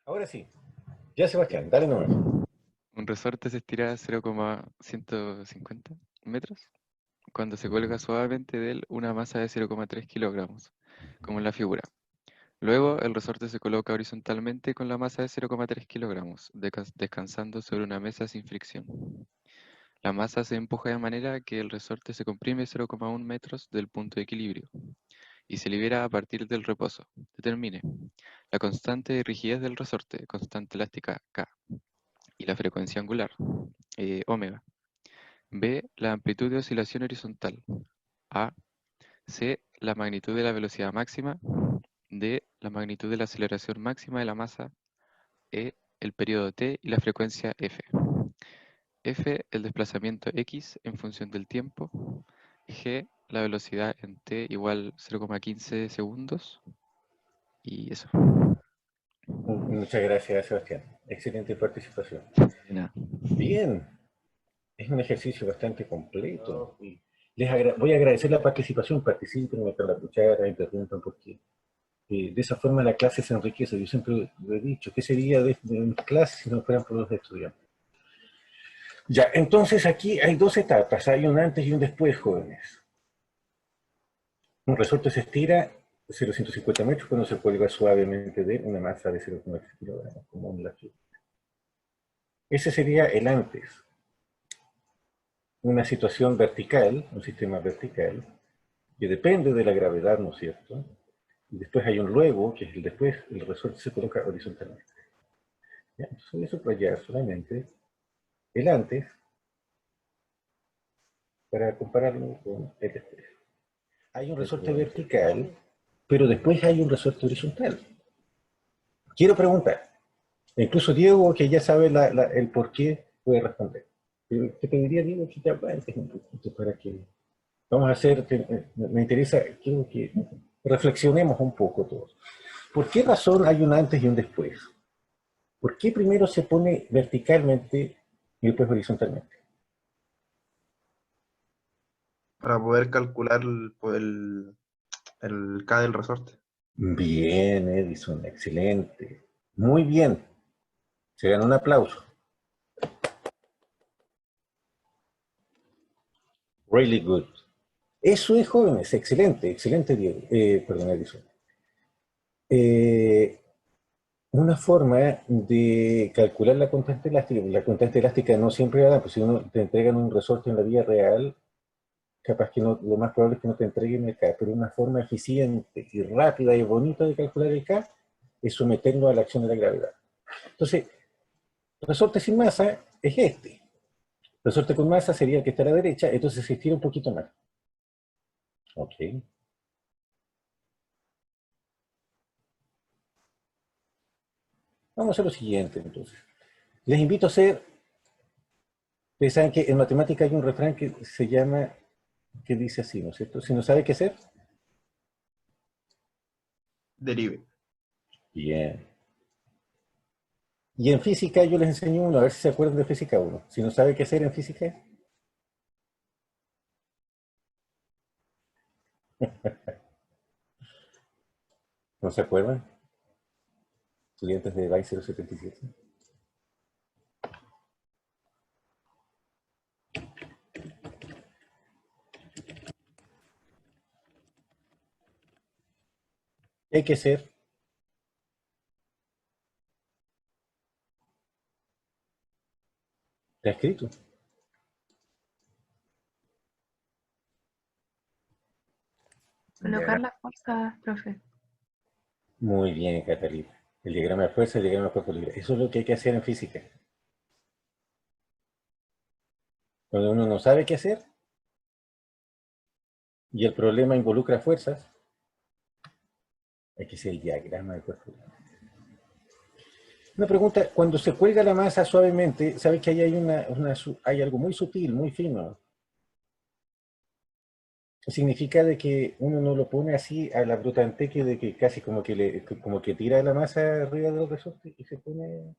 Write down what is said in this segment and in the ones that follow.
Ahora sí. Ya, Sebastián, dale nomás. Un resorte se estira a 0,150 metros cuando se cuelga suavemente de él una masa de 0,3 kilogramos, como en la figura. Luego, el resorte se coloca horizontalmente con la masa de 0,3 kilogramos, descansando sobre una mesa sin fricción. La masa se empuja de manera que el resorte se comprime 0,1 metros del punto de equilibrio y se libera a partir del reposo. Determine la constante de rigidez del resorte, constante elástica K, y la frecuencia angular, omega. B, la amplitud de oscilación horizontal. A, C, la magnitud de la velocidad máxima. D, la magnitud de la aceleración máxima de la masa. E, el periodo t y la frecuencia f. F, el desplazamiento x en función del tiempo. G, la velocidad en t igual 0,15 segundos. Y eso. Muchas gracias, Sebastián. Excelente participación. De nada. Bien, es un ejercicio bastante completo. Y voy a agradecer la participación. Participen, metan la cuchara, interrumpan, porque de esa forma la clase se enriquece. Yo siempre lo he dicho, ¿qué sería de mis clases si no fueran por los estudiantes? Ya, entonces aquí hay dos etapas, hay un antes y un después, jóvenes. Un resorte se estira 0,150 metros cuando se cuelga suavemente de una masa de 0,3 kilogramos, como un lápiz. Ese sería el antes. Una situación vertical, un sistema vertical, que depende de la gravedad, ¿no es cierto? Y después hay un luego, que es el después, el resorte se coloca horizontalmente. ¿Ya? Entonces voy a subrayar solamente el antes para compararlo con el después. Hay un resorte vertical, pero después hay un resorte horizontal. Quiero preguntar, incluso Diego, que ya sabe el por qué, puede responder. Pero te pediría, Diego, que te aguantes un poquito para que... Vamos a hacer, me interesa, quiero que reflexionemos un poco todos. ¿Por qué razón hay un antes y un después? ¿Por qué primero se pone verticalmente y después horizontalmente? Para poder calcular el K del resorte. Bien, Edison, excelente. Muy bien. Se gana un aplauso. Really good. Eso es, jóvenes, excelente, excelente, Diego. Perdón, Edison. Eh, una forma de calcular la constante elástica no siempre va a dar, pues si uno te entregan un resorte en la vida real, capaz que no, lo más probable es que no te entreguen el K, pero una forma eficiente y rápida y bonita de calcular el K es someterlo a la acción de la gravedad. Entonces, resorte sin masa es este. Resorte con masa sería el que está a la derecha, entonces se estira un poquito más. Ok. Vamos a hacer lo siguiente, entonces. Les invito a hacer, ustedes saben que en matemática hay un refrán que se llama, que dice así, ¿no es cierto? Si no sabe qué hacer, Derive. bien. Y en física yo les enseño uno, a ver si se acuerdan de física uno. Si no sabe qué hacer en física, ¿no se acuerdan? Estudiantes de BAI 077. ¿Qué hay que hacer? Está escrito. Colocar las fuerzas, profe. Muy bien, Catalina. El diagrama de fuerza, el diagrama de cuerpo libre. Eso es lo que hay que hacer en física. Cuando uno no sabe qué hacer y el problema involucra fuerzas, hay que hacer el diagrama de cuerpo libre. Una pregunta, cuando se cuelga la masa suavemente, ¿sabe que ahí hay, hay algo muy sutil, muy fino? Significa de que uno no lo pone así a la brutanteque de que casi como que tira la masa arriba del resorte y se pone,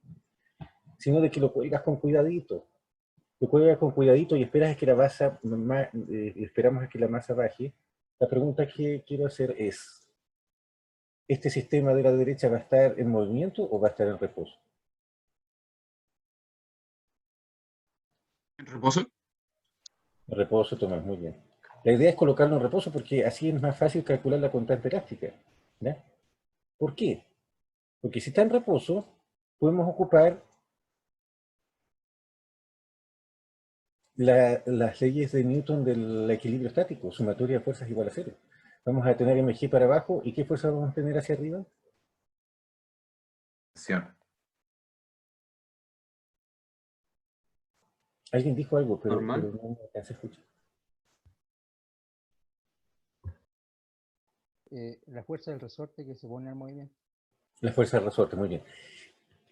sino de que lo cuelgas con cuidadito. Lo cuelgas con cuidadito y esperas a que la masa, esperamos a que la masa baje. La pregunta que quiero hacer es, ¿este sistema de la derecha va a estar en movimiento o va a estar en reposo? ¿En reposo? En reposo, Tomás, muy bien. La idea es colocarlo en reposo porque así es más fácil calcular la constante elástica. ¿Ya? ¿Por qué? Porque si está en reposo, podemos ocupar las leyes de Newton del equilibrio estático, sumatoria de fuerzas igual a cero. Vamos a tener mg para abajo, ¿y qué fuerza vamos a tener hacia arriba? Acción. Alguien dijo algo, pero Normal. no me alcancé a escuchar. La fuerza del resorte que se pone al movimiento. La fuerza del resorte, muy bien.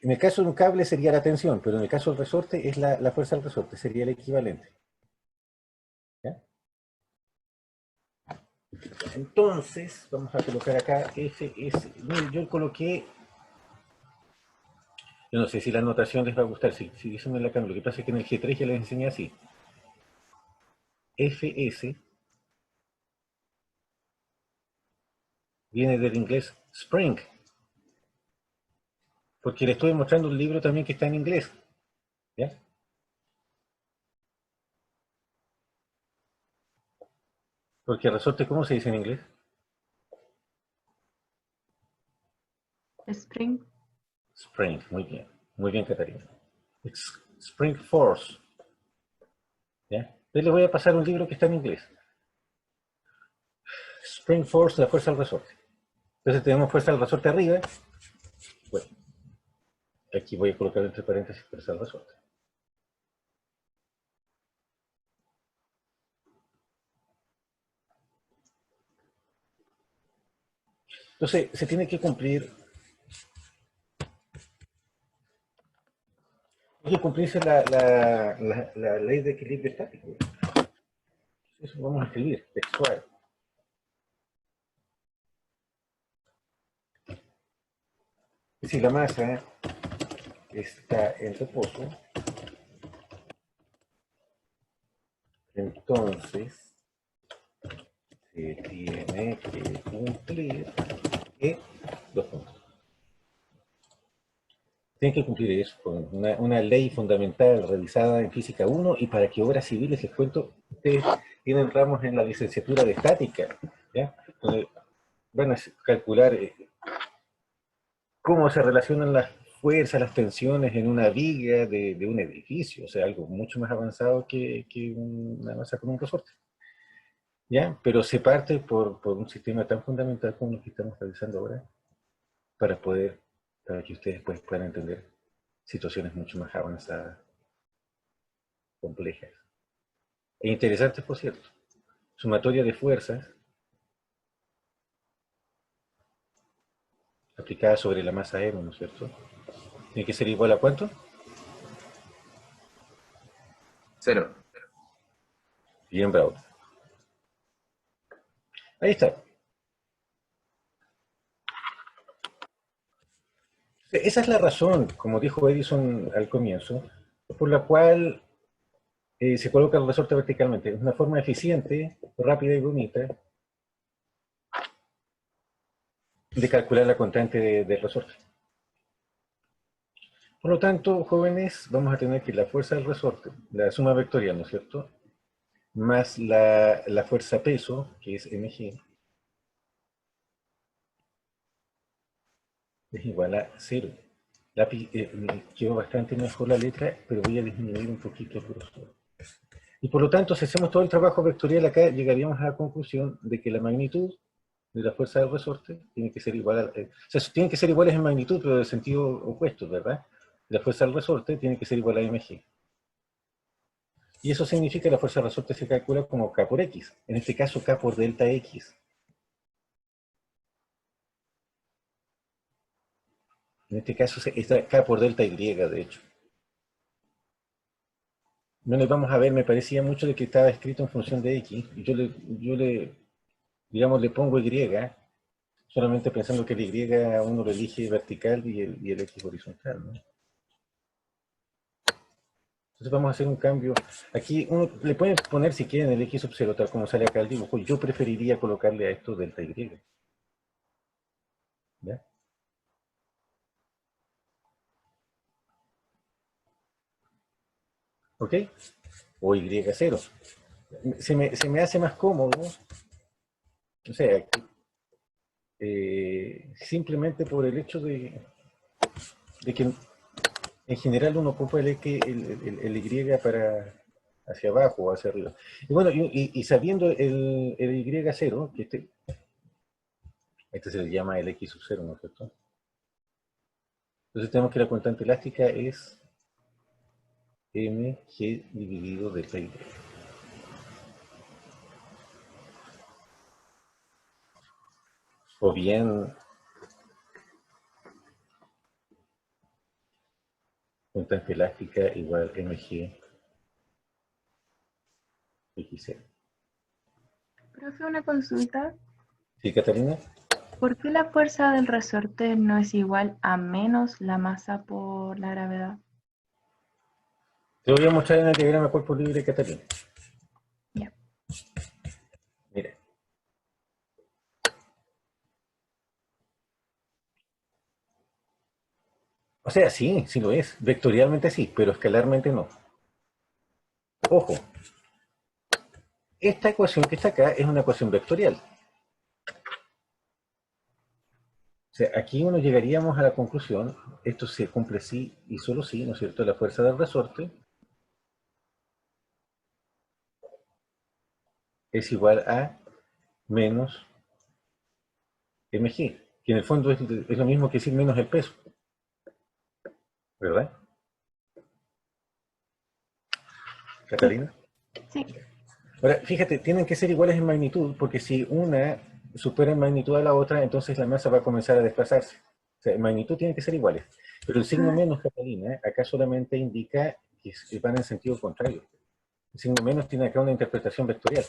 En el caso de un cable sería la tensión, pero en el caso del resorte es la fuerza del resorte, sería el equivalente. ¿Ya? Entonces, vamos a colocar acá FS. Miren, yo coloqué, yo no sé si la notación les va a gustar, si eso me la cambio. Lo que pasa es que en el G3 ya les enseñé así. FS viene del inglés spring, porque le estoy mostrando un libro también que está en inglés. ¿Ya? Porque resorte, ¿cómo se dice en inglés? Spring. Spring, muy bien, Catarina. It's Spring Force. ¿Ya? Entonces les voy a pasar un libro que está en inglés. Spring Force, la fuerza del resorte. Entonces tenemos fuerza del resorte arriba. Bueno, aquí voy a colocar entre paréntesis fuerza del resorte. Entonces, se tiene que cumplir. Tiene que cumplirse la ley de equilibrio estático. Eso vamos a escribir, textual. Si la masa está en reposo, entonces se tiene que cumplir dos puntos. Tienen que cumplir eso, con una ley fundamental realizada en Física 1, y para que obras civiles, les cuento, ustedes tienen ramos en la licenciatura de estática, ¿ya? Donde van a calcular cómo se relacionan las fuerzas, las tensiones en una viga de un edificio, o sea, algo mucho más avanzado que una masa con un resorte. ¿Ya? Pero se parte por un sistema tan fundamental como lo que estamos realizando ahora, para que ustedes pues, puedan entender situaciones mucho más avanzadas, complejas. E interesantes, por cierto. Sumatoria de fuerzas aplicada sobre la masa M, ¿no es cierto? Tiene que ser igual a ¿cuánto? 0. Bien, bravo. Ahí está. Esa es la razón, como dijo Edison al comienzo, por la cual se coloca el resorte verticalmente. Es una forma eficiente, rápida y bonita de calcular la constante del resorte. Por lo tanto, jóvenes, vamos a tener que la fuerza del resorte, la suma vectorial, ¿no es cierto?, más la fuerza peso, que es mg, es igual a 0. Quedó bastante mejor la letra, pero voy a disminuir un poquito el grosor. Y por lo tanto, si hacemos todo el trabajo vectorial acá, llegaríamos a la conclusión de que la magnitud de la fuerza del resorte tiene que ser igual a... o sea, tienen que ser iguales en magnitud, pero en el sentido opuesto, ¿verdad? La fuerza del resorte tiene que ser igual a mg. Y eso significa que la fuerza del resorte se calcula como K por X. En este caso, K por delta X. En este caso, está K por delta Y, de hecho. Bueno, vamos a ver, me parecía mucho de que estaba escrito en función de X. Y digamos, le pongo Y, solamente pensando que el Y uno lo elige vertical y el X horizontal, ¿no? Entonces vamos a hacer un cambio. Aquí uno le pueden poner, si quieren, el X sub 0, tal como sale acá el dibujo. Yo preferiría colocarle a esto delta Y. ¿Ya? ¿Ok? O Y0. Se me hace más cómodo, o sea, simplemente por el hecho de que en general uno ocupa el Y para hacia abajo o hacia arriba. Y bueno, y sabiendo el Y0, que este se le llama el X sub 0, ¿no es cierto? Entonces tenemos que la constante elástica es mg dividido delta Y. O bien constante elástica igual mg x0. Profe, una consulta. ¿Sí, Catalina? ¿Por qué la fuerza del resorte no es igual a menos la masa por la gravedad? Te voy a mostrar en el diagrama cuerpo libre, Catalina. Ya. Mira. O sea, sí, sí lo es. Vectorialmente sí, pero escalarmente no. Ojo, esta ecuación que está acá es una ecuación vectorial. O sea, aquí uno llegaríamos a la conclusión, esto se cumple sí y solo sí, ¿no es cierto? La fuerza del resorte es igual a menos mg, que en el fondo es lo mismo que decir menos el peso, ¿verdad? Catalina. Sí. Ahora, fíjate, tienen que ser iguales en magnitud, porque si una supera en magnitud a la otra, entonces la masa va a comenzar a desplazarse. O sea, en magnitud tienen que ser iguales. Pero el signo menos, Catalina, acá solamente indica que van en sentido contrario. El signo menos tiene acá una interpretación vectorial,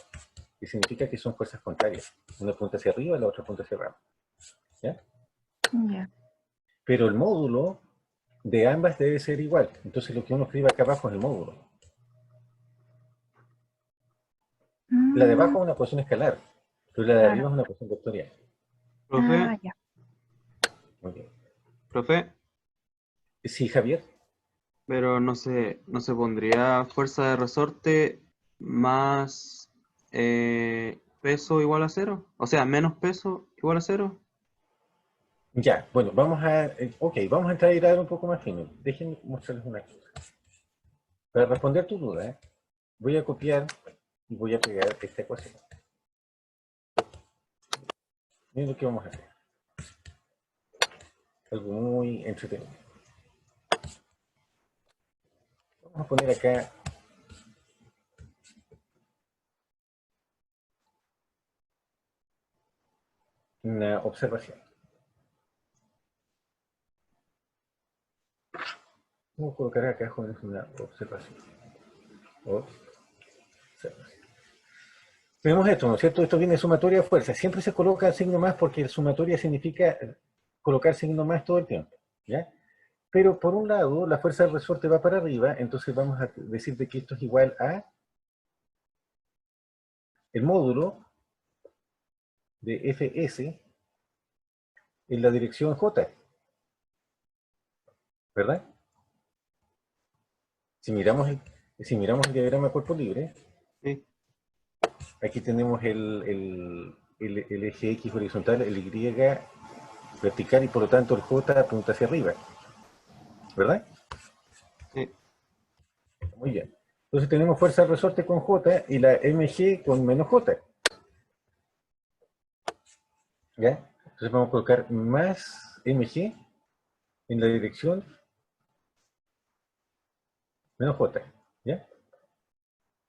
que significa que son fuerzas contrarias. Una punta hacia arriba, la otra punta hacia abajo. ¿Ya? Ya. Pero el módulo de ambas debe ser igual. Entonces lo que uno escribe acá abajo es el módulo. La de abajo es una ecuación escalar, pero la de arriba Claro. es una ecuación vectorial. Profe, Ah, ya. Muy bien. profe, Sí, Javier. pero no se pondría fuerza de resorte más peso igual a cero. O sea, menos peso igual a cero. Ya, bueno, vamos a entrar y dar un poco más fino. Déjenme mostrarles una cosa. Para responder tu duda, voy a copiar y voy a pegar esta ecuación. Miren lo que vamos a hacer. Algo muy entretenido. Vamos a poner acá una observación. Vamos a colocar acá, jóvenes, una observación. Observación. Tenemos esto, ¿no es cierto? Esto viene de sumatoria de fuerza. Siempre se coloca el signo más porque el sumatoria significa colocar signo más todo el tiempo. ¿Ya? Pero por un lado, la fuerza del resorte va para arriba, entonces vamos a decir de que esto es igual a el módulo de Fs en la dirección J, ¿verdad? Si miramos el diagrama de cuerpo libre, Sí. aquí tenemos el eje X horizontal, el Y vertical y por lo tanto el J apunta hacia arriba, ¿verdad? Sí. Muy bien. Entonces tenemos fuerza de resorte con J y la mg con menos J. ¿Ya? Entonces vamos a colocar más mg en la dirección menos J. ¿Ya?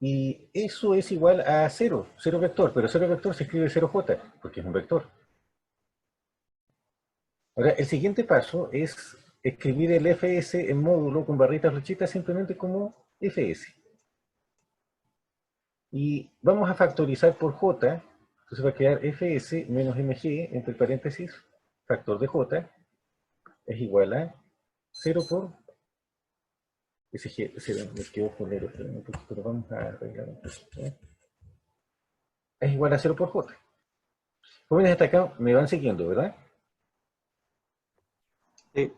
Y eso es igual a 0, 0 vector, pero 0 vector se escribe 0J, porque es un vector. Ahora, el siguiente paso es escribir el Fs en módulo con barritas flechitas simplemente como Fs. Y vamos a factorizar por J, entonces va a quedar Fs menos mg, entre paréntesis, factor de J, es igual a 0 por SG, me quedo polero, pero vamos a arreglar un poquito. Es igual a 0 por J. Jóvenes hasta acá me van siguiendo, ¿verdad? Sí.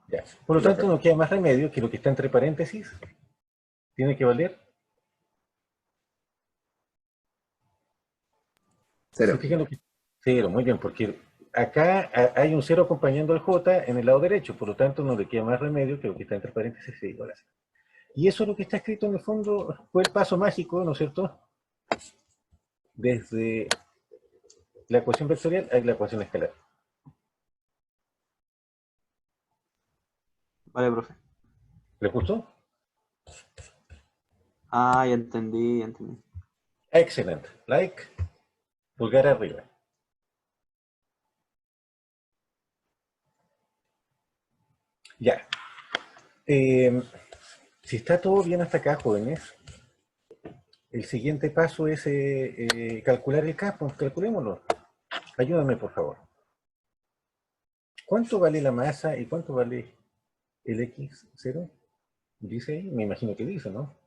Ya. Por lo tanto, no queda más remedio que lo que está entre paréntesis tiene que valer. Cero. ¿Se fijan lo que... Cero, muy bien, porque acá hay un cero acompañando al j en el lado derecho, por lo tanto no le queda más remedio que lo que está entre paréntesis sea igual a cero. Y eso es lo que está escrito en el fondo, fue el paso mágico, ¿no es cierto? Desde la ecuación vectorial a la ecuación escalar. Vale, profe. ¿Le gustó? Ah, ya entendí, ya entendí. Excelente. Like, pulgar arriba. Ya. Si está todo bien hasta acá, jóvenes, el siguiente paso es calcular el K, pues calculémoslo. Ayúdame, por favor. ¿Cuánto vale la masa y cuánto vale el X0? Dice ahí, me imagino que dice, ¿no?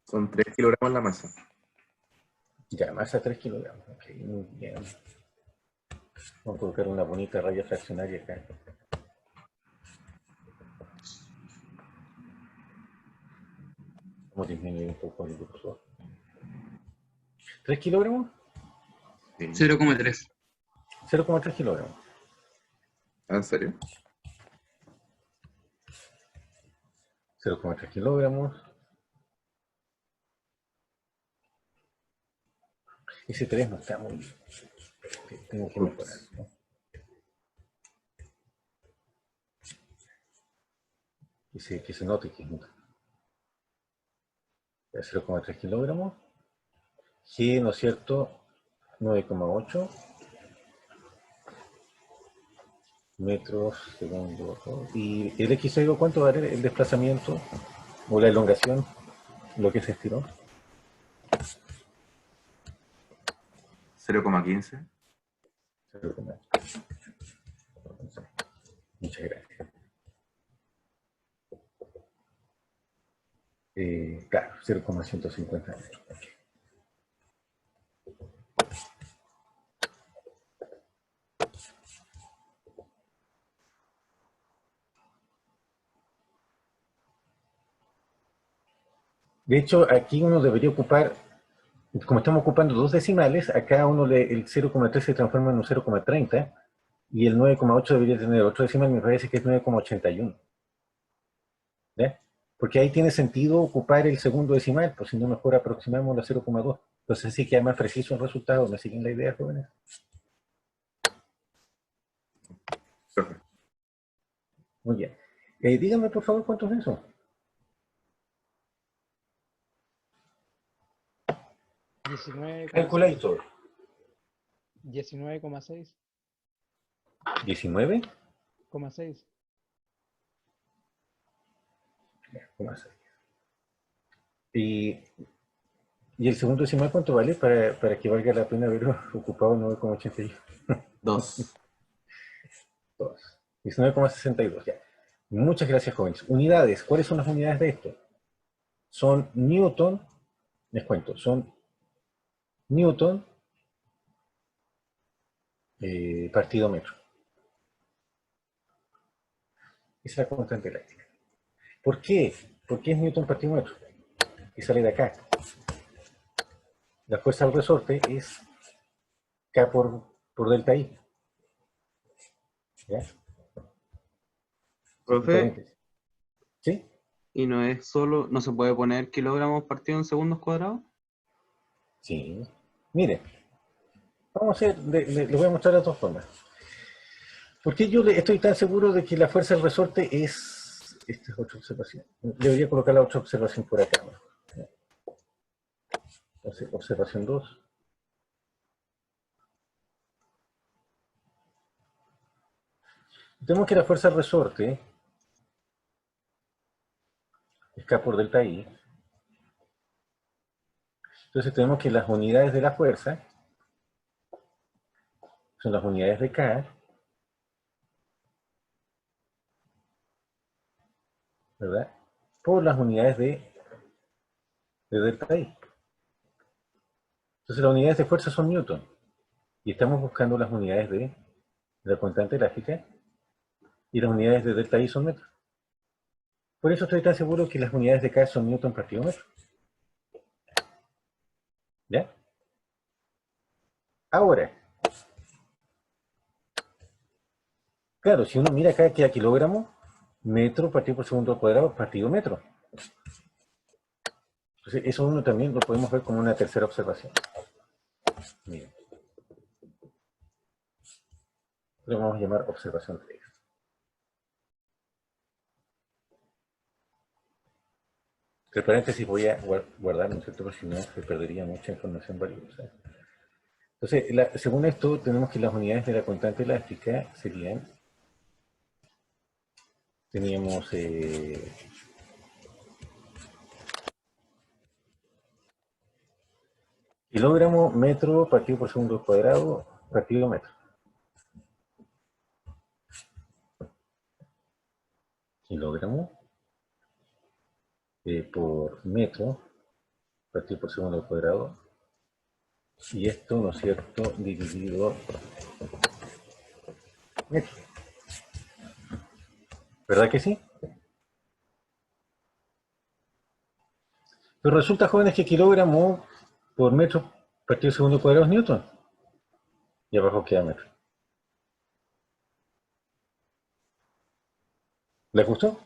Son 3 kilogramos la masa. Ya, masa 3 kilogramos. Ok, muy bien. Vamos a colocar una bonita raya fraccionaria acá. Vamos a disminuir un poco el grosor. ¿3 kilogramos? Sí. 0,3. 0,3 kilogramos. ¿En serio? 0,3 kilogramos. Ese 3 no está muy bien. Tengo que mejorar, ¿no? Que se note que es 0,3 kilogramos. G, ¿no es cierto? 9,8 metros segundo. ¿Y el X0 cuánto vale el desplazamiento o la elongación? Lo que se estiró. 0,15. 0,8. Muchas gracias. Claro, 0,150 metros. De hecho, aquí uno debería ocupar, como estamos ocupando dos decimales, acá el 0,3 se transforma en un 0,30 y el 9,8 debería tener otro decimal, me parece que es 9,81. ¿Ya? Porque ahí tiene sentido ocupar el segundo decimal, pues si no mejor aproximamos la 0,2. Entonces así queda más preciso el resultado. ¿Me siguen la idea, jóvenes? Perfecto. Muy bien. Díganme por favor cuánto es eso. 19,6. Calculator. 19,6. 19. 6. Y el segundo decimal, ¿cuánto vale para que valga la pena haberlo ocupado 9,81? 2. 19,62, ya. Muchas gracias, jóvenes. Unidades. ¿Cuáles son las unidades de esto? Son Newton, les cuento, son Newton partido metro. Esa es la constante eléctrica. ¿Por qué? ¿Por qué es Newton partido metro? Y sale de acá. La fuerza del resorte es K por delta I. ¿Ya? Profe, ¿Sí? ¿y no es solo, no se puede poner kilogramos partido en segundos cuadrados? Sí. Mire, vamos a hacer, le voy a mostrar las dos formas. ¿Por qué yo estoy tan seguro de que la fuerza del resorte es... Esta es otra observación. Debería colocar la otra observación por acá. Observación 2. Tenemos que la fuerza del resorte es K por delta I. Entonces tenemos que las unidades de la fuerza son las unidades de K, ¿verdad? Por las unidades de delta I. Entonces las unidades de fuerza son Newton. Y estamos buscando las unidades de la constante elástica, y las unidades de delta I son metros. Por eso estoy tan seguro que las unidades de K son newton partido metro. ¿Ya? Ahora, claro, si uno mira acá, queda kilogramo, metro partido por segundo al cuadrado, partido metro. Entonces, eso uno también lo podemos ver como una tercera observación. Miren. Lo vamos a llamar observación 3. Entre paréntesis voy a guardar, ¿no es cierto? Porque si no se perdería mucha información valiosa. Entonces, según esto, tenemos que las unidades de la constante elástica serían, teníamos kilogramo, metro, partido por segundo al cuadrado, partido metro. Kilogramo por metro, partido por segundo al cuadrado, y esto, ¿no es cierto?, dividido metro. ¿Verdad que sí? Pero resulta, jóvenes, que kilogramo por metro partido segundo al cuadrado es newton. Y abajo queda metro. ¿Les gustó?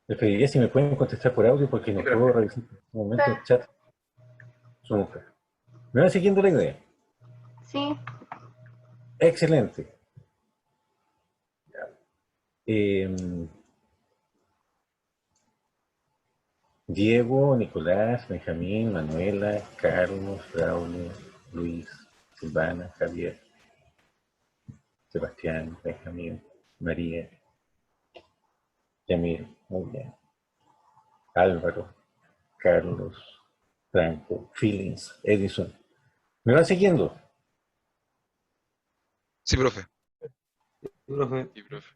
Les pediría si me pueden contestar por audio porque no puedo revisar en este momento el chat. ¿Me van siguiendo la idea? Sí. Excelente. Diego, Nicolás, Benjamín, Manuela, Carlos, Braulio, Luis, Silvana, Javier, Sebastián, Benjamín, María, Yamil, muy bien, Álvaro, Carlos, Franco, Feelings, Edison. ¿Me van siguiendo? Sí, profe. Profe. Sí, profe.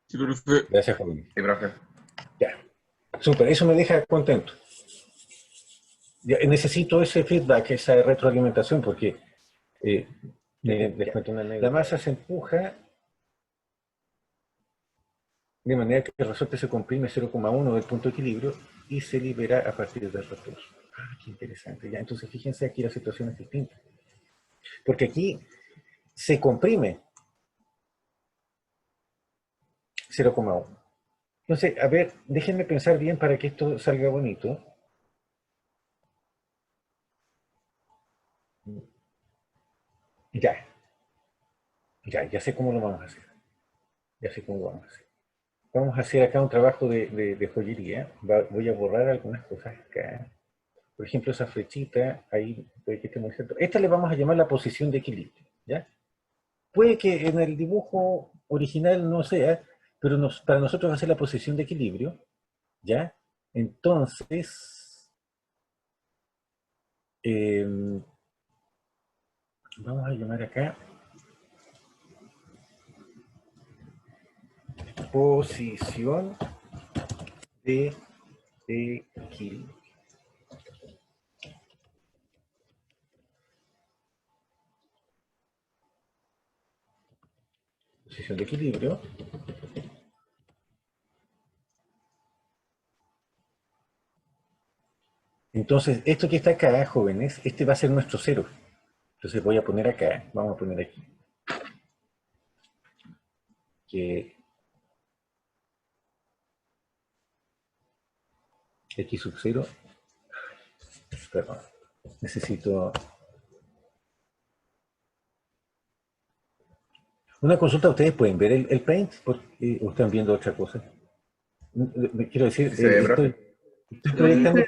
Sí, profe. Gracias, jóvenes. Sí, profe. Ya, súper, eso me deja contento. Ya, necesito ese feedback, esa retroalimentación, porque les cuento una anécdota. La masa se empuja de manera que el resorte se comprime 0,1 del punto de equilibrio y se libera a partir del retorno. Ah, qué interesante. Ya, entonces fíjense, aquí la situación es distinta. Porque aquí se comprime 0,1. Entonces, a ver, déjenme pensar bien para que esto salga bonito. Ya sé cómo lo vamos a hacer. Ya sé cómo lo vamos a hacer. Vamos a hacer acá un trabajo de joyería. Voy a borrar algunas cosas acá. Por ejemplo, esa flechita, ahí puede que esté muy cerca. Esta le vamos a llamar la posición de equilibrio, ¿ya? Puede que en el dibujo original no sea, pero para nosotros va a ser la posición de equilibrio, ¿ya? Entonces, vamos a llamar acá posición de equilibrio. Posición de equilibrio. Entonces, esto que está acá, jóvenes, este va a ser nuestro cero. Entonces voy a poner acá, vamos a poner aquí, que x sub 0, perdón, necesito una consulta. ¿Ustedes pueden ver el Paint o están viendo otra cosa? Quiero decir, Sí, estoy proyectando.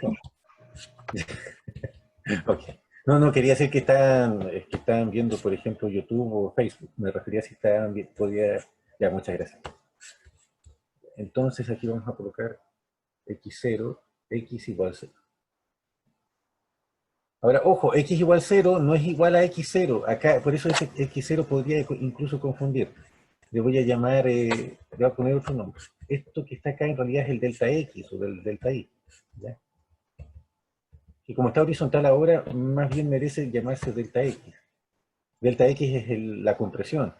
Ok. No, quería decir que están viendo, por ejemplo, YouTube o Facebook. Me refería a si estaban viendo, ya, muchas gracias. Entonces aquí vamos a colocar x0, x igual 0. Ahora, ojo, x igual 0 no es igual a x0. Acá, por eso ese x0 podría incluso confundir. Le voy a llamar, le voy a poner otro nombre. Esto que está acá en realidad es el delta x o del delta y. ¿Ya? que como está horizontal ahora, más bien merece llamarse delta X. Delta X es la compresión.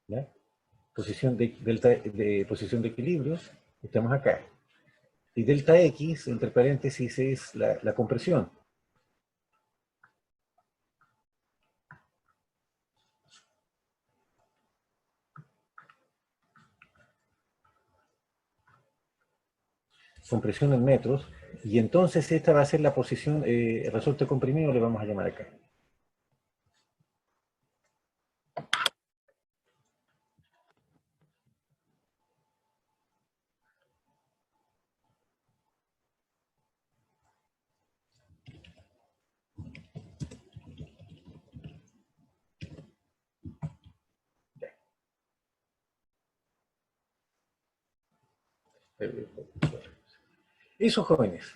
¿Ya? Posición posición de equilibrio, estamos acá. Y delta X, entre paréntesis, es la compresión. Compresión en metros. Y entonces esta va a ser la posición, resorte comprimido, le vamos a llamar acá. Eso, jóvenes.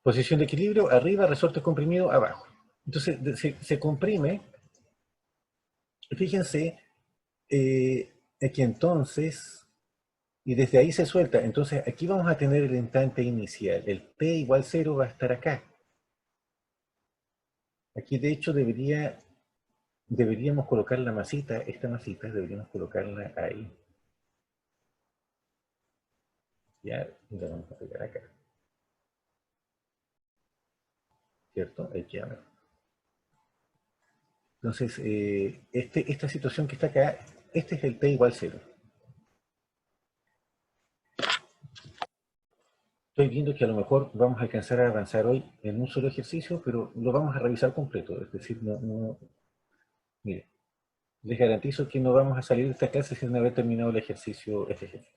Posición de equilibrio, arriba, resorte comprimido, abajo. Entonces, se comprime. Fíjense que entonces, y desde ahí se suelta. Entonces, aquí vamos a tener el instante inicial. El P igual 0 va a estar acá. Aquí, de hecho, deberíamos colocar la masita, esta masita, deberíamos colocarla ahí. Ya, y la vamos a pegar acá. ¿Cierto? Ahí queda. Entonces, esta situación que está acá, este es el T igual 0. Estoy viendo que a lo mejor vamos a alcanzar a avanzar hoy en un solo ejercicio, pero lo vamos a revisar completo. Es decir, mire, les garantizo que no vamos a salir de esta clase sin haber terminado el ejercicio, este ejercicio.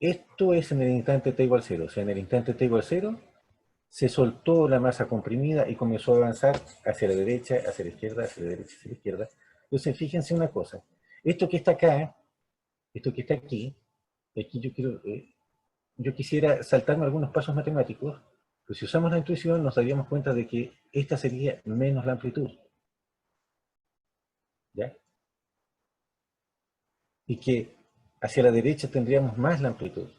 Esto es en el instante T igual 0. O sea, en el instante T igual 0, se soltó la masa comprimida y comenzó a avanzar hacia la derecha, hacia la izquierda, hacia la derecha, hacia la izquierda. Entonces, fíjense una cosa. Esto que está acá, esto que está aquí yo quisiera saltarme algunos pasos matemáticos, pero si usamos la intuición nos daríamos cuenta de que esta sería menos la amplitud. ¿Ya? Y que hacia la derecha tendríamos más la amplitud.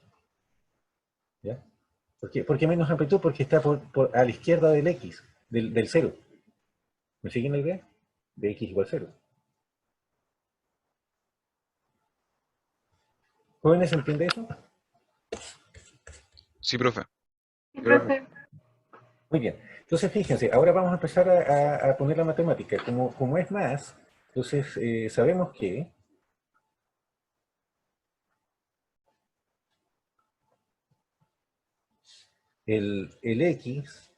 ¿Ya? ¿Por qué menos amplitud? Porque está a la izquierda del X, del 0. ¿Me siguen la idea? De X igual 0. ¿Jóvenes entiende eso? Sí, profe. Sí, profe. Muy bien. Entonces, fíjense, ahora vamos a empezar a poner la matemática. Como es más, entonces sabemos que el X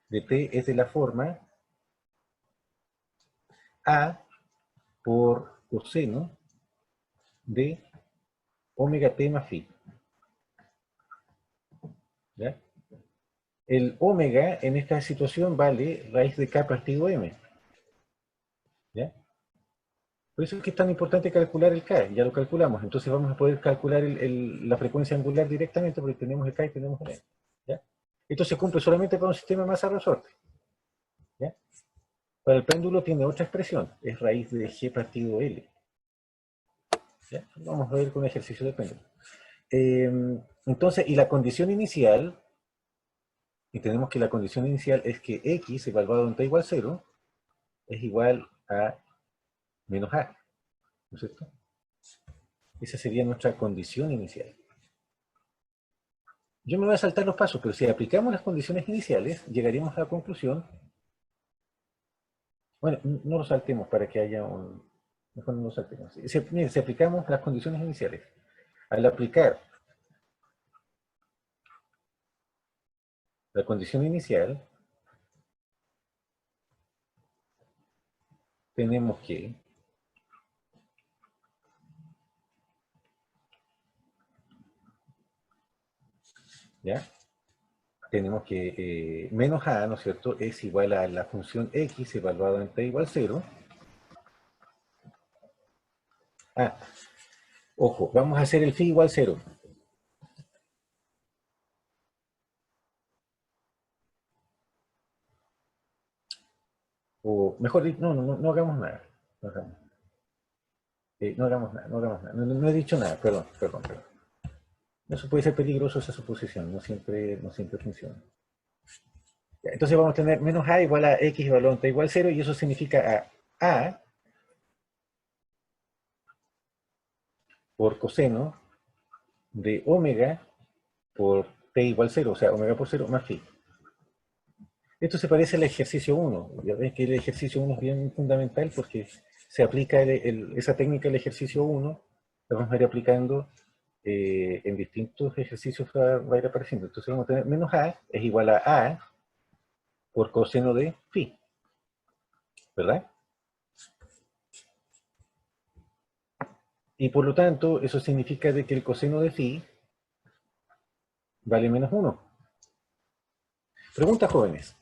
de T es de la forma A por coseno de omega T más phi. ¿Ya? El omega en esta situación vale raíz de K partido M. ¿Ya? Por eso es que es tan importante calcular el K, ya lo calculamos. Entonces vamos a poder calcular la frecuencia angular directamente porque tenemos el K y tenemos el M. ¿Ya? Esto se cumple solamente para un sistema de masa-resorte. ¿Ya? Para el péndulo tiene otra expresión, es raíz de G partido L. ¿Ya? Vamos a ver con ejercicio de péndulo. Entonces, y la condición inicial, y tenemos que la condición inicial es que X evaluado en T igual 0 es igual a menos A, ¿no es cierto? Esa sería nuestra condición inicial. Yo me voy a saltar los pasos, pero si aplicamos las condiciones iniciales, llegaríamos a la conclusión. Bueno, no lo saltemos para que haya un... Mejor no lo saltemos. Miren, si aplicamos las condiciones iniciales, al aplicar la condición inicial, tenemos que ¿ya? Tenemos que menos a, ¿no es cierto?, es igual a la función x evaluada en t igual 0. Ah, ojo, vamos a hacer el phi igual 0. O mejor dicho, no hagamos nada. No hagamos. No hagamos nada, no hagamos nada. No he dicho nada, perdón. Eso puede ser peligroso, esa suposición, no siempre funciona. Ya, entonces vamos a tener menos a igual a x valor t igual a 0, y eso significa a por coseno de omega por t igual 0, o sea, omega por 0 más phi. Esto se parece al ejercicio 1. Ya ves que el ejercicio 1 es bien fundamental porque se aplica esa técnica del ejercicio 1, la vamos a ir aplicando en distintos ejercicios, va a ir apareciendo. Entonces vamos a tener menos a es igual a por coseno de phi, ¿verdad? Y por lo tanto, eso significa de que el coseno de phi vale menos 1. Pregunta, jóvenes.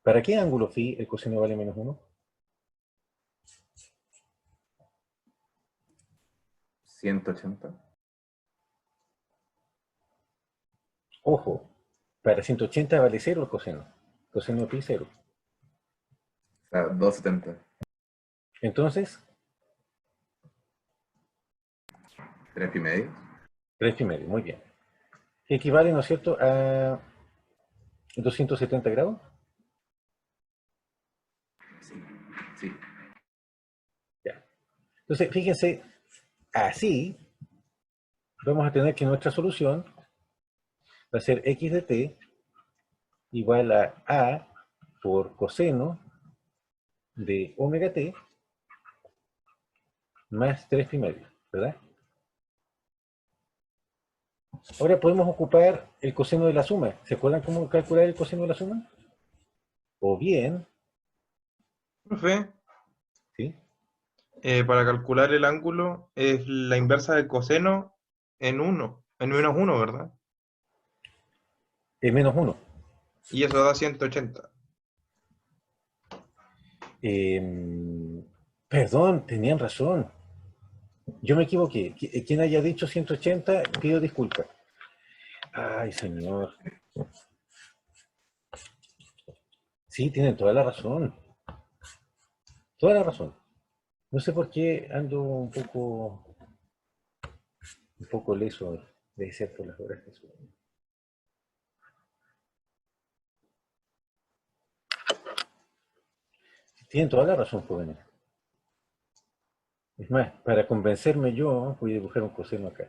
¿Para qué ángulo phi el coseno vale menos 1? 180. Ojo, para 180 vale 0 el coseno. Coseno de pi 0. O sea, 270. Entonces, 3 y medio. 3 y medio, muy bien. Equivale, ¿no es cierto?, a 270 grados. Sí. Ya. Entonces, fíjense, así vamos a tener que nuestra solución va a ser x de t igual a por coseno de omega t más 3 y medio, ¿verdad? Ahora podemos ocupar el coseno de la suma. ¿Se acuerdan cómo calcular el coseno de la suma? O bien, Profe, ¿sí? para calcular el ángulo es la inversa del coseno en 1, en menos 1, ¿verdad? Menos 1. Y eso da 180. Perdón, tenían razón. Yo me equivoqué. Quien haya dicho 180, pido disculpas. Ay, señor. Sí, tienen toda la razón. Toda la razón. No sé por qué ando un poco leso de ser por las horas que suben. Tienen toda la razón, jóvenes. Es más, para convencerme yo, voy a dibujar un coseno acá.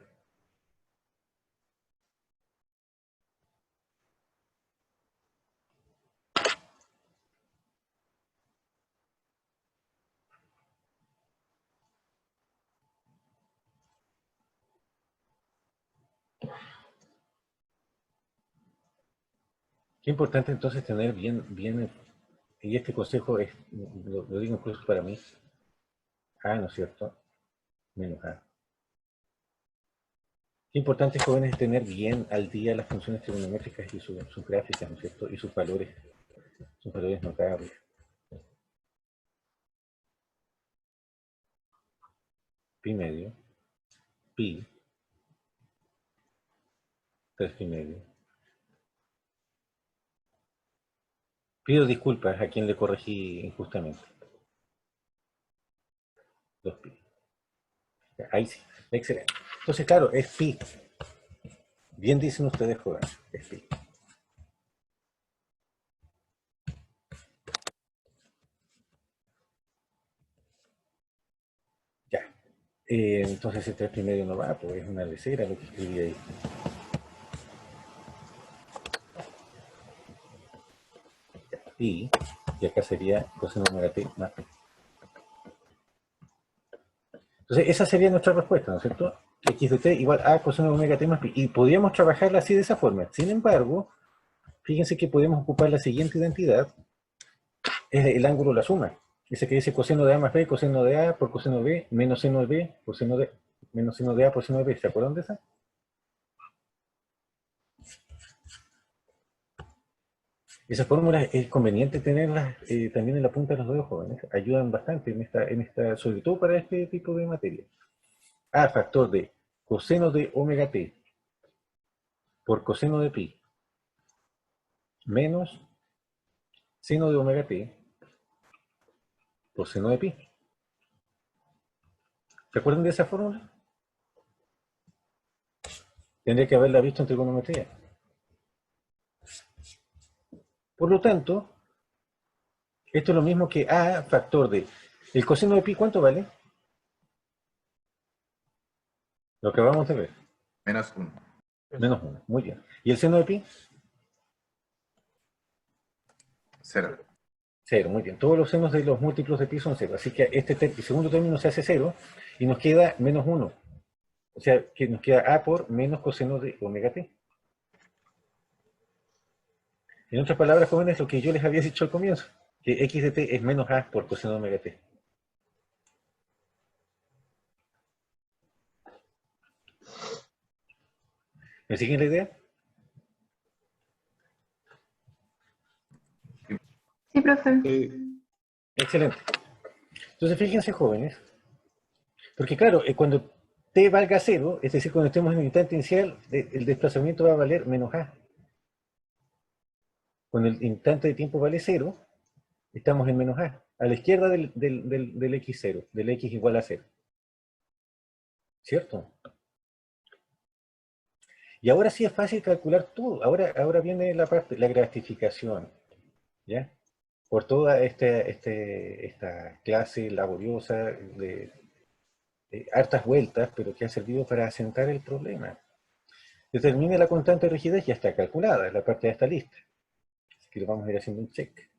Qué importante entonces tener bien, y este consejo es, lo digo incluso para mí, A, ¿no es cierto? Menos A. Qué importante, jóvenes, es tener bien al día las funciones trigonométricas y sus gráficas, ¿no es cierto? Y sus valores notables. Pi medio, pi, 3 pi medio. Pido disculpas a quien le corregí injustamente. 2 pi. Ahí sí, excelente. Entonces, claro, es pi. Bien dicen ustedes, jóvenes, es pi. Ya. Entonces el 3 pi medio no va, pues es una lecera lo que escribí ahí. Y acá sería coseno omega t más pi. Entonces, esa sería nuestra respuesta, ¿no es cierto? X de t igual a coseno omega t más pi. Y podríamos trabajarla así de esa forma. Sin embargo, fíjense que podemos ocupar la siguiente identidad, es el ángulo de la suma. Ese que dice coseno de a más b, coseno de a por coseno de b, menos seno de b por seno de, menos seno de a por seno de b. ¿Se acuerdan de esa? Esas fórmulas es conveniente tenerlas también en la punta de los dedos, jóvenes. Ayudan bastante sobre todo para este tipo de materia. A factor de coseno de omega t por coseno de pi menos seno de omega t por seno de pi. ¿Se acuerdan de esa fórmula? Tendría que haberla visto en trigonometría. Por lo tanto, esto es lo mismo que A factor de... ¿El coseno de pi cuánto vale? Lo que acabamos de ver. Menos 1. Menos 1. Muy bien. ¿Y el seno de pi? 0. 0. Muy bien. Todos los senos de los múltiplos de pi son 0. Así que este segundo término se hace 0 y nos queda menos 1. O sea, que nos queda A por menos coseno de omega t. En otras palabras, jóvenes, lo que yo les había dicho al comienzo, que x de t es menos A por coseno de omega t. ¿Me siguen la idea? Sí, profe. Excelente. Entonces, fíjense, jóvenes, porque claro, cuando t valga 0, es decir, cuando estemos en el instante inicial, el desplazamiento va a valer menos A. Cuando el instante de tiempo vale 0, estamos en menos A, a la izquierda del x0, del x igual a 0. ¿Cierto? Y ahora sí es fácil calcular todo. Ahora viene la parte, la gratificación. ¿Ya? Por toda esta clase laboriosa de hartas vueltas, pero que ha servido para asentar el problema. Determine la constante de rigidez, ya está calculada, es la parte de esta lista. Así que le vamos a ir haciendo un check.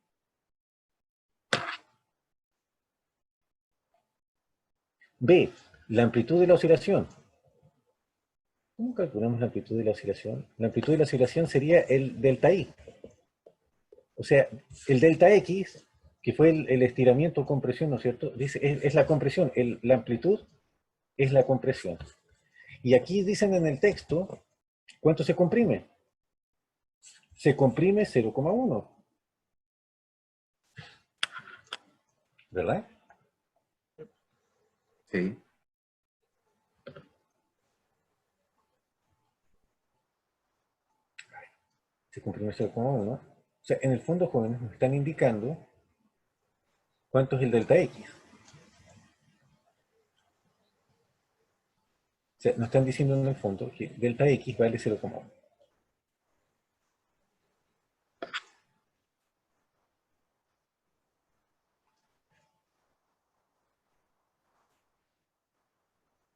B, la amplitud de la oscilación. ¿Cómo calculamos la amplitud de la oscilación? La amplitud de la oscilación sería el delta I. O sea, el delta X, que fue el estiramiento o compresión, ¿no es cierto? Dice, es la compresión, la amplitud es la compresión. Y aquí dicen en el texto, ¿cuánto se comprime? Se comprime 0,1. ¿Verdad? Sí. Se comprime 0,1. O sea, en el fondo, jóvenes, nos están indicando cuánto es el delta X. O sea, nos están diciendo en el fondo que delta X vale 0,1.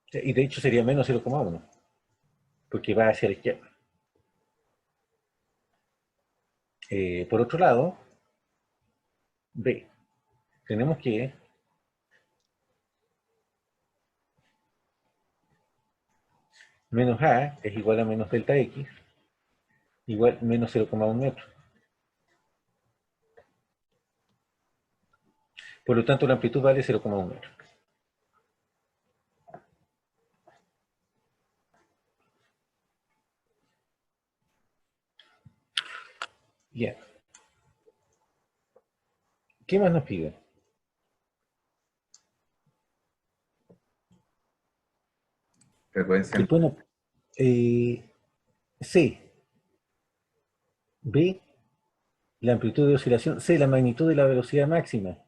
O sea, y de hecho sería menos 0,1, porque va hacia la izquierda. Por otro lado, B, tenemos que menos A es igual a menos delta X, igual menos 0,1 metro. Por lo tanto, la amplitud vale 0,1 metro. Bien. ¿Qué más nos piden? Frecuencia. Bueno, C, B, la amplitud de oscilación, C, la magnitud de la velocidad máxima.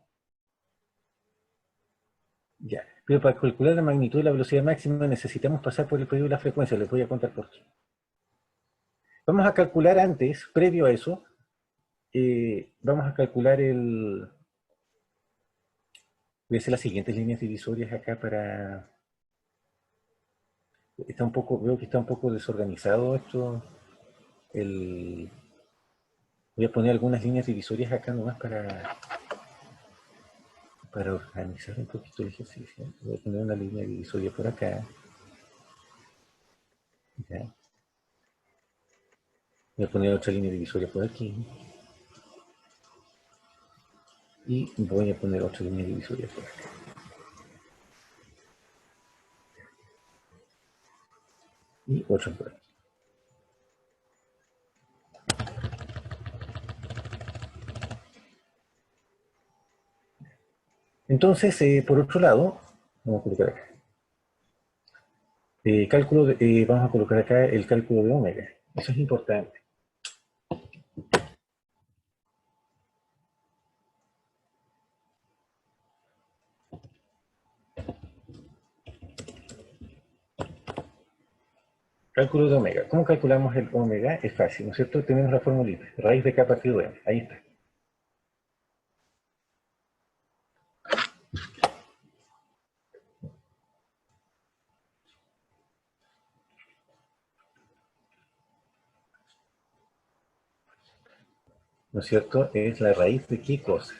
Ya, pero para calcular la magnitud de la velocidad máxima necesitamos pasar por el periodo de la frecuencia, les voy a contar por qué. Vamos a calcular antes, previo a eso, vamos a calcular voy a hacer las siguientes líneas divisorias acá para... veo que está un poco desorganizado esto. Voy a poner algunas líneas divisorias acá nomás para organizar un poquito el ejercicio. Voy a poner una línea divisoria por acá. ¿Ya? Voy a poner otra línea divisoria por aquí. Y voy a poner otra línea divisoria por acá. Y otra por aquí. Entonces, por otro lado, vamos a colocar acá. Vamos a colocar acá el cálculo de omega. Eso es importante. Cálculo de omega. ¿Cómo calculamos el omega? Es fácil, ¿no es cierto? Tenemos la formulita. Raíz de k partido de m. Ahí está. ¿No es cierto? Es la raíz de qué cosa.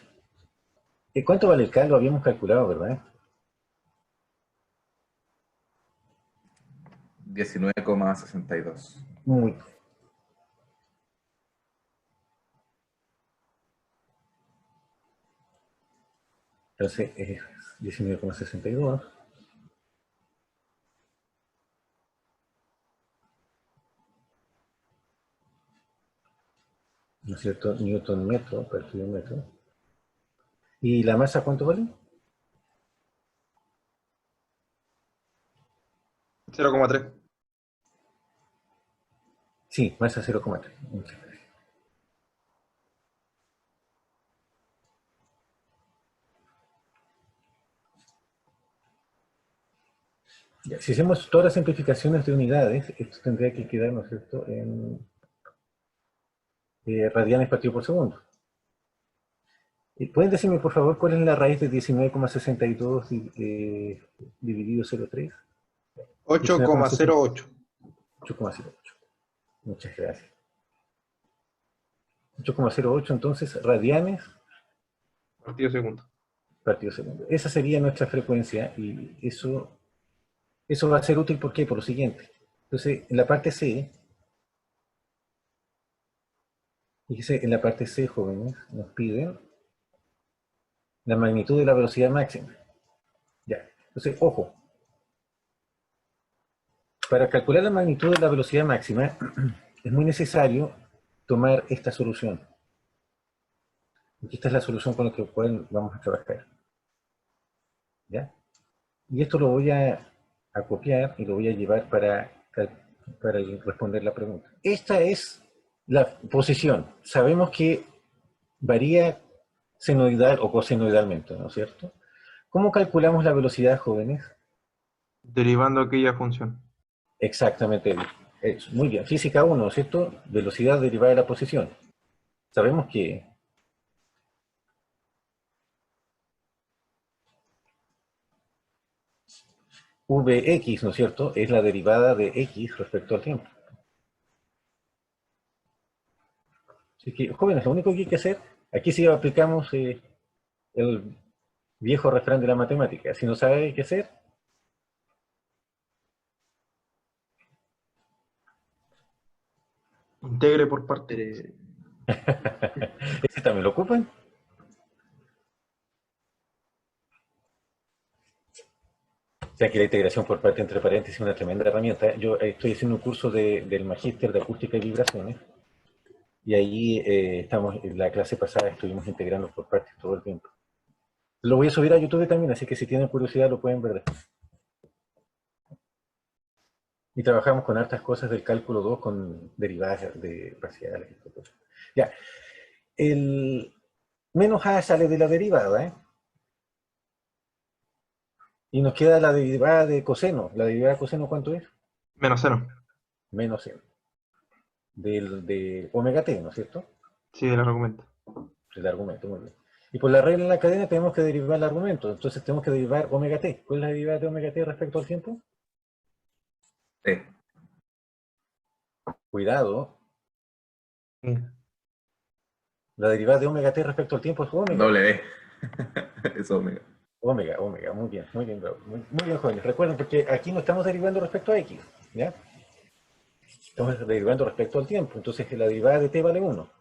¿Cuánto vale el K? Lo habíamos calculado, ¿verdad? 19,62. Muy. Entonces es 19,62. ¿No es cierto? Newton metro per kilómetro. ¿Y la masa cuánto vale? 0,3. Sí, masa 0,3. Muchas gracias. Ya, si hacemos todas las simplificaciones de unidades, esto tendría que quedar, ¿no es cierto?, en radianes partido por segundo. ¿Pueden decirme, por favor, cuál es la raíz de 19,62 dividido 0,3? 8,08. 8,08. Muchas gracias. 8,08, entonces, radianes Partido segundo. partido segundo. Esa sería nuestra frecuencia y eso va a ser útil, ¿por qué? Por lo siguiente. Entonces, en la parte C, fíjese, en la parte C, jóvenes, nos piden la magnitud de la velocidad máxima. Ya, entonces, ojo. Para calcular la magnitud de la velocidad máxima, es muy necesario tomar esta solución. Aquí esta es la solución con la que vamos a trabajar. ¿Ya? Y esto lo voy a copiar y lo voy a llevar para responder la pregunta. Esta es la posición. Sabemos que varía senoidal o cosenoidalmente, ¿no es cierto? ¿Cómo calculamos la velocidad, jóvenes? Derivando aquella función. Exactamente. Muy bien. Física 1, ¿no es cierto? Velocidad derivada de la posición. Sabemos que Vx, ¿no es cierto?, es la derivada de x respecto al tiempo. Así que, jóvenes, lo único que hay que hacer, aquí sí aplicamos el viejo refrán de la matemática. Si no sabe qué hacer, Integre por parte. ese también lo ocupan. O sea que la integración por parte entre paréntesis es una tremenda herramienta. Yo estoy haciendo un curso del magíster de acústica y vibraciones. Y ahí estamos, en la clase pasada estuvimos integrando por partes todo el tiempo. Lo voy a subir a YouTube también, así que si tienen curiosidad lo pueden ver después. Y trabajamos con hartas cosas del cálculo 2 con derivadas de parciales y todo eso. Ya. El menos a sale de la derivada, ¿eh? Y nos queda la derivada de coseno. ¿La derivada de coseno cuánto es? Menos 0. Menos 1. De omega t, ¿no es cierto? Sí, el argumento. El argumento, muy bien. Y por la regla de la cadena tenemos que derivar el argumento. Entonces tenemos que derivar omega t. ¿Cuál es la derivada de omega t respecto al tiempo? T. Cuidado. Sí. La derivada de omega t respecto al tiempo es omega. W. Es omega. Omega, muy bien, bravo. Muy bien, jóvenes. Recuerden, porque aquí no estamos derivando respecto a x, ¿ya? Estamos derivando respecto al tiempo. Entonces la derivada de t vale 1.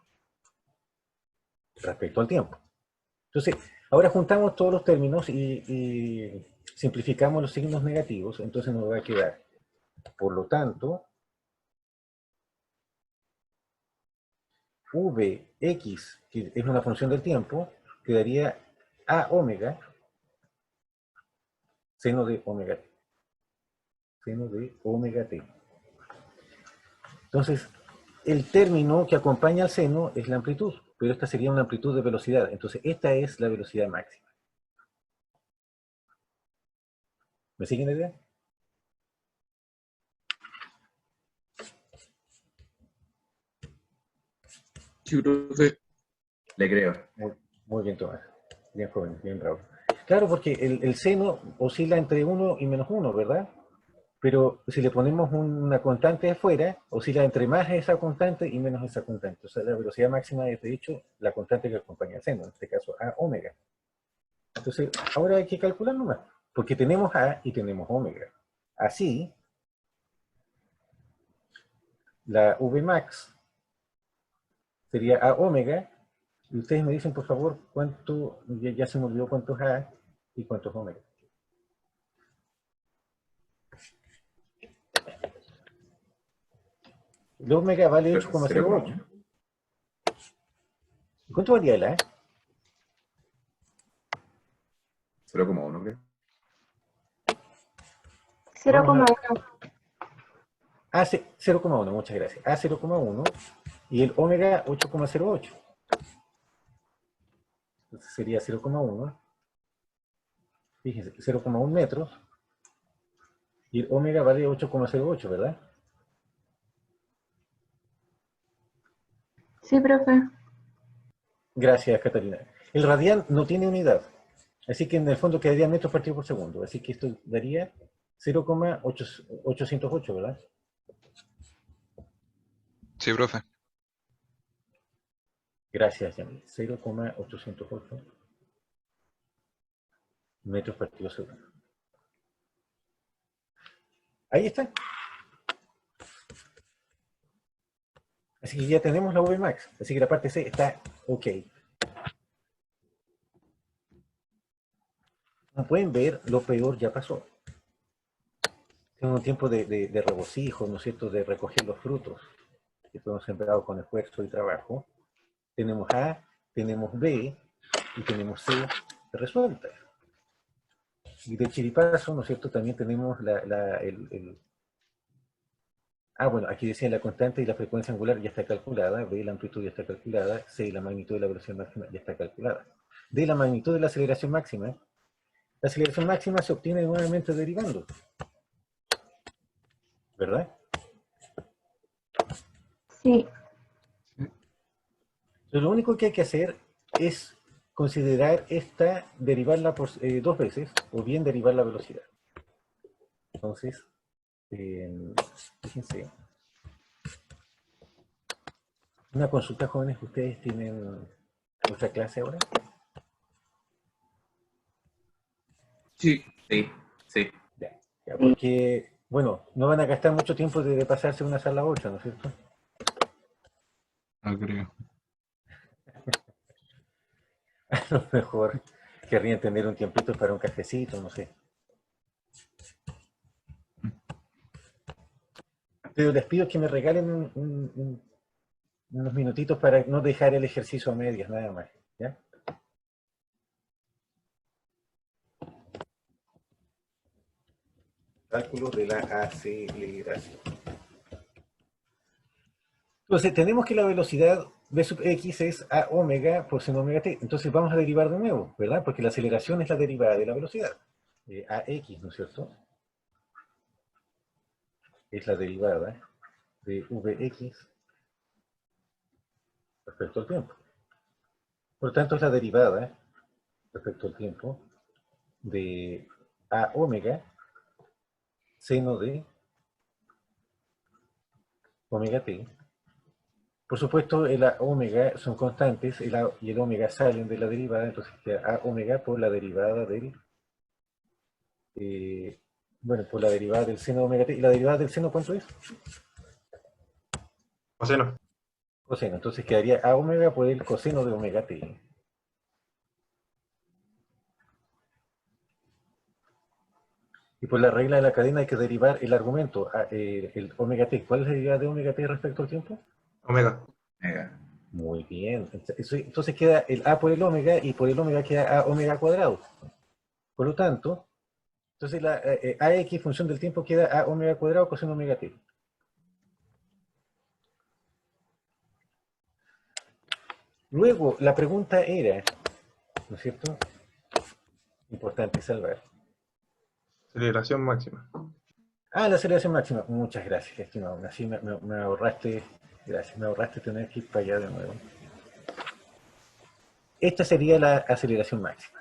Respecto al tiempo. Entonces, ahora juntamos todos los términos y simplificamos los signos negativos. Entonces nos va a quedar, por lo tanto, Vx, que es una función del tiempo, quedaría a omega seno de omega t. Seno de omega t. Entonces, el término que acompaña al seno es la amplitud, pero esta sería una amplitud de velocidad. Entonces, esta es la velocidad máxima. ¿Me siguen la idea? Sí, profe. Le creo. Muy bien, Tomás. Bien joven, bien bravo. Claro, porque el seno oscila entre 1 y -1, ¿verdad? Pero si le ponemos una constante afuera, oscila entre más esa constante y menos esa constante. O sea, la velocidad máxima es, de hecho, la constante que acompaña al seno, en este caso a omega. Entonces, ahora hay que calcular nomás, porque tenemos A y tenemos omega. Así, la Vmax sería A omega, y ustedes me dicen, por favor, cuánto, ya se me olvidó cuánto es A y cuánto es omega. El omega vale 8,08. ¿Cuánto valía el A? 0,1, creo. 0,1. A 0,1, muchas gracias. A 0,1 y el omega 8,08. Entonces sería 0,1. Fíjense, 0,1 metros. Y el omega vale 8,08, ¿verdad? Sí, profe. Gracias, Catalina. El radián no tiene unidad. Así que en el fondo quedaría metros partido por segundo. Así que esto daría 0,808, ¿verdad? Sí, profe. Gracias, Yamil. 0,808 metros partido segundo. Ahí está. Así que ya tenemos la Vmax. Así que la parte C está ok. Como pueden ver, lo peor ya pasó. Tenemos un tiempo de regocijo, ¿no es cierto?, de recoger los frutos que fueron sembrados con esfuerzo y trabajo. Tenemos A, tenemos B y tenemos C resueltas. Y de chiripazo, ¿no es cierto?, también tenemos bueno, aquí decía la constante y la frecuencia angular ya está calculada, B, la amplitud ya está calculada, C, la magnitud de la velocidad máxima ya está calculada. D, la magnitud de la aceleración máxima. La aceleración máxima se obtiene nuevamente derivando, ¿verdad? Sí. Lo único que hay que hacer es considerar esta, derivarla por 2 veces, o bien derivar la velocidad. Entonces, fíjense. Una consulta, jóvenes, ¿ustedes tienen otra clase ahora? Sí. Sí. Ya, porque, bueno, no van a gastar mucho tiempo de pasarse de una sala a otra, ¿no es cierto? No creo. A lo mejor querrían tener un tiempito para un cafecito, no sé. Pero les pido que me regalen unos minutitos para no dejar el ejercicio a medias, nada más, ¿ya? Cálculo de la aceleración. Entonces, tenemos que la velocidad v sub x es a omega por seno omega t. Entonces, vamos a derivar de nuevo, ¿verdad? Porque la aceleración es la derivada de la velocidad. A x, ¿no es cierto? Es la derivada de vx respecto al tiempo. Por lo tanto, es la derivada respecto al tiempo de a omega seno de omega t. Por supuesto, el a omega son constantes, el a y el omega salen de la derivada, entonces queda a omega por la derivada del, por la derivada del seno de omega t. ¿Y la derivada del seno cuánto es? Coseno. Coseno, entonces quedaría a omega por el coseno de omega t. Y por la regla de la cadena hay que derivar el argumento, el omega t. ¿Cuál es la derivada de omega t respecto al tiempo? Omega. Omega. Muy bien. Entonces queda el a por el omega y por el omega queda a omega cuadrado. Por lo tanto, entonces la ax función del tiempo queda a omega cuadrado coseno omega t. Luego, la pregunta era, ¿no es cierto? Importante salvar. Aceleración máxima. La aceleración máxima. Muchas gracias, estimado. Así me ahorraste, gracias, me ahorraste tener que ir para allá de nuevo. esta sería la aceleración máxima.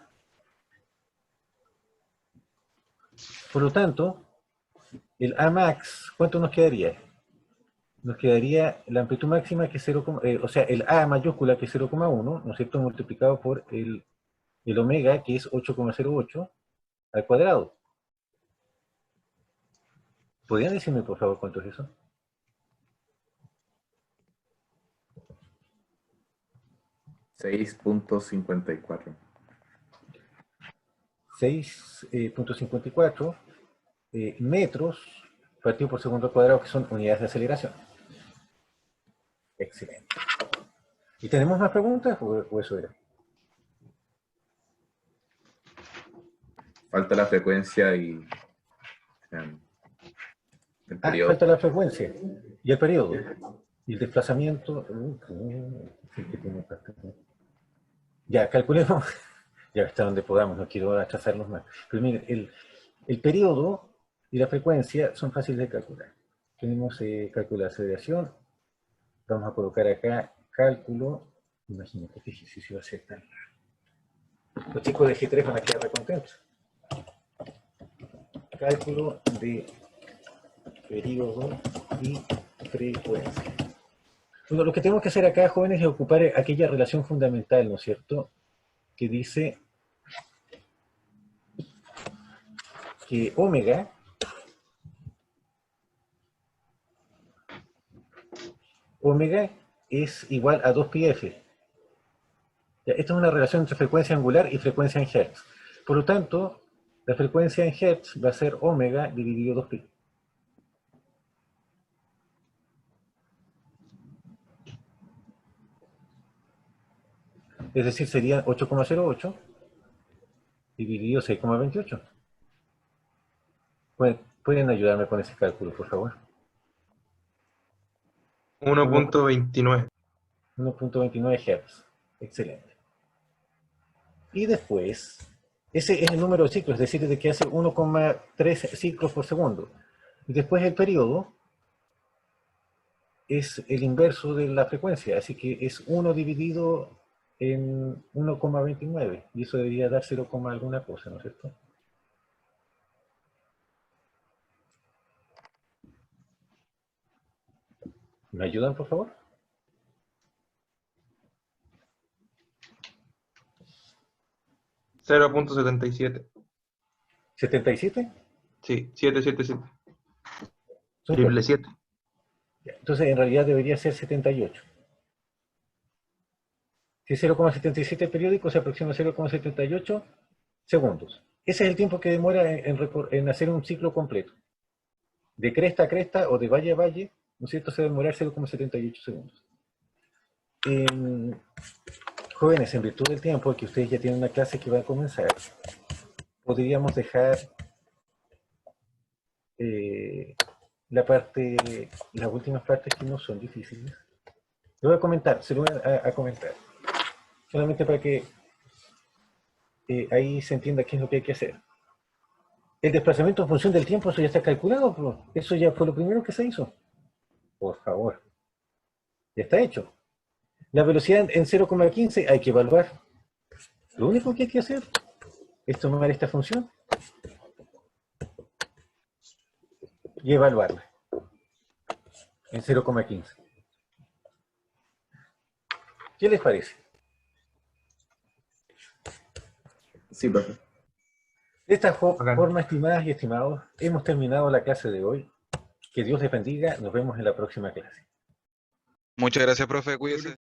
Por lo tanto, el Amax, ¿cuánto nos quedaría? Nos quedaría la amplitud máxima que es 0, o sea, el A mayúscula que es 0,1, ¿no es cierto?, multiplicado por el omega que es 8,08 al cuadrado. ¿Podrían decirme, por favor, cuánto es eso? 6.54. 6.54 metros partido por segundo al cuadrado, que son unidades de aceleración. Excelente. ¿Y tenemos más preguntas o eso era? Falta la frecuencia y el periodo. Falta la frecuencia y el periodo. Y el desplazamiento. Ya, calculemos. Ya hasta donde podamos, no quiero atrasarnos más. Pero miren, el periodo y la frecuencia son fáciles de calcular. Tenemos cálculo de aceleración. Vamos a colocar acá cálculo. Imagínate qué ejercicio va a ser tan raro. Los chicos de G3 van a quedar recontentos. Cálculo de periodo y frecuencia. Bueno, lo que tenemos que hacer acá, jóvenes, es ocupar aquella relación fundamental, ¿no es cierto?, que dice que omega es igual a 2πf. Ya, esta es una relación entre frecuencia angular y frecuencia en Hertz. Por lo tanto, la frecuencia en Hertz va a ser omega dividido 2pi. Es decir, sería 8,08 dividido 6,28. ¿Pueden ayudarme con ese cálculo, por favor? 1.29. 1.29 Hz. Excelente. Y después, ese es el número de ciclos, es decir, de que hace 1,3 ciclos por segundo. Y después el periodo es el inverso de la frecuencia, así que es 1 dividido en 1,29, y eso debería dar 0, alguna cosa, ¿no es cierto? ¿Me ayudan, por favor? $0.77. ¿77? Sí, 777. Súper. Triple 7. Entonces, en realidad debería ser 78. Si es 0,77 periódico, se aproxima a 0,78 segundos. Ese es el tiempo que demora en hacer un ciclo completo. De cresta a cresta o de valle a valle, ¿no es cierto?, se debe demorar 0,78 segundos. Jóvenes, en virtud del tiempo, que ustedes ya tienen una clase que va a comenzar, podríamos dejar las últimas partes que no son difíciles. Lo voy a comentar, se lo voy a comentar. Solamente para que ahí se entienda qué es lo que hay que hacer. El desplazamiento en función del tiempo, eso ya está calculado, pero eso ya fue lo primero que se hizo. Por favor. Ya está hecho. La velocidad en 0,15 hay que evaluar. Lo único que hay que hacer es tomar esta función y evaluarla en 0,15. ¿Qué les parece? Sí, profe. De esta forma, estimadas y estimados, hemos terminado la clase de hoy. Que Dios les bendiga. Nos vemos en la próxima clase. Muchas gracias, profe. Cuídese.